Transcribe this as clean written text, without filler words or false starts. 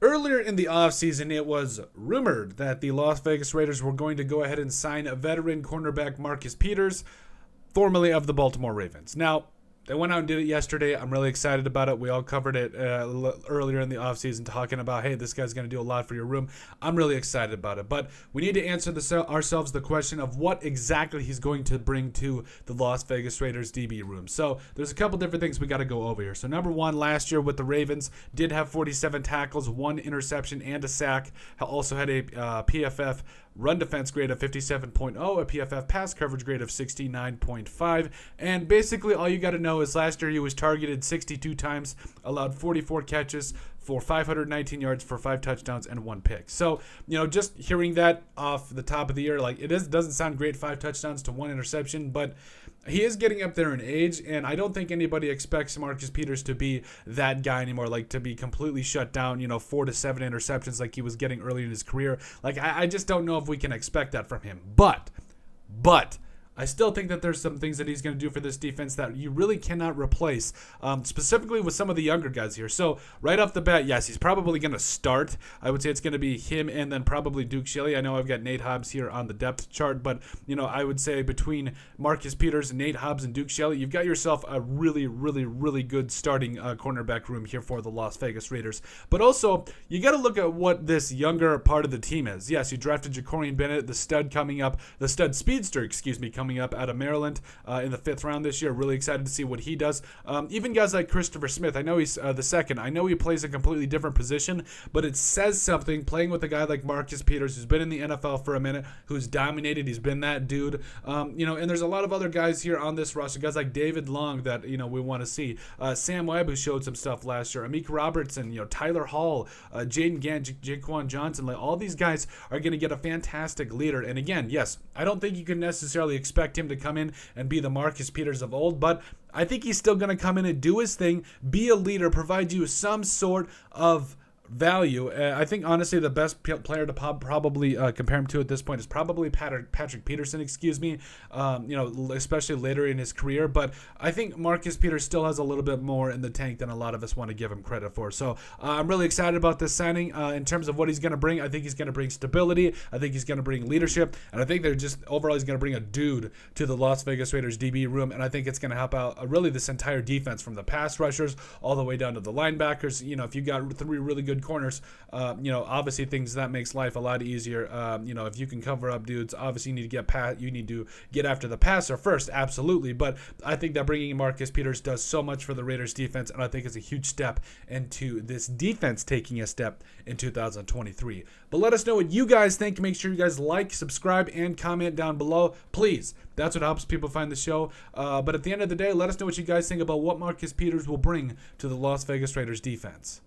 Earlier in the offseason, it was rumored that the Las Vegas Raiders were going to go ahead and sign a veteran cornerback Marcus Peters, formerly of the Baltimore Ravens. Now, they went out and did it yesterday. I'm really excited about it. We all covered it earlier in the offseason talking about, hey, this guy's going to do a lot for your room. I'm really excited about it. But we need to answer ourselves the question of what exactly he's going to bring to the Las Vegas Raiders DB room. So there's a couple different things we got to go over here. So number one, last year with the Ravens, did have 47 tackles, 1 interception, and a sack. Also had a PFF run defense grade of 57.0, a PFF pass coverage grade of 69.5, and basically all you got to know is last year he was targeted 62 times, allowed 44 catches for 519 yards for 5 touchdowns and 1 pick. So, just hearing that off the top of the year, like doesn't sound great, 5 touchdowns to 1 interception, but he is getting up there in age, and I don't think anybody expects Marcus Peters to be that guy anymore, like to be completely shut down, 4 to 7 interceptions like he was getting early in his career. Like, I just don't know if we can expect that from him. But I still think that there's some things that he's going to do for this defense that you really cannot replace, specifically with some of the younger guys here. So right off the bat, yes, he's probably going to start. I would say it's going to be him and then probably Duke Shelley. I know I've got Nate Hobbs here on the depth chart, but, I would say between Marcus Peters, Nate Hobbs, and Duke Shelley, you've got yourself a really, really, really good starting cornerback room here for the Las Vegas Raiders. But also, you got to look at what this younger part of the team is. Yes, you drafted Jacorian Bennett, the stud speedster, coming up out of Maryland in the 5th round this year. Really excited to see what he does. Even guys like Christopher Smith, I know he's the second. I know he plays a completely different position, but it says something playing with a guy like Marcus Peters, who's been in the NFL for a minute, who's dominated. He's been that dude. And there's a lot of other guys here on this roster, guys like David Long that, we want to see. Sam Webb, who showed some stuff last year. Amik Robertson, Tyler Hall, Jaden Gant, Jaquan Johnson. Like, all these guys are going to get a fantastic leader. And again, yes, I don't think you can necessarily expect him to come in and be the Marcus Peters of old, but I think he's still going to come in and do his thing, be a leader, provide you some sort of value. I think honestly the best player to probably compare him to at this point is probably Patrick Peterson, especially later in his career. But I think Marcus Peters still has a little bit more in the tank than a lot of us want to give him credit for. So I'm really excited about this signing in terms of what he's going to bring. I think he's going to bring stability. I think he's going to bring leadership. And I think they're just overall he's going to bring a dude to the Las Vegas Raiders DB room. And I think it's going to help out really this entire defense from the pass rushers all the way down to the linebackers. If you got 3 really good corners, obviously things that makes life a lot easier. If you can cover up dudes, obviously you need to get after the passer first, absolutely. But I think that bringing Marcus Peters does so much for the Raiders defense, and I think it's a huge step into this defense taking a step in 2023. But let us know what you guys think. Make sure you guys like, subscribe, and comment down below, please. That's what helps people find the show. But at the end of the day, let us know what you guys think about what Marcus Peters will bring to the Las Vegas Raiders defense.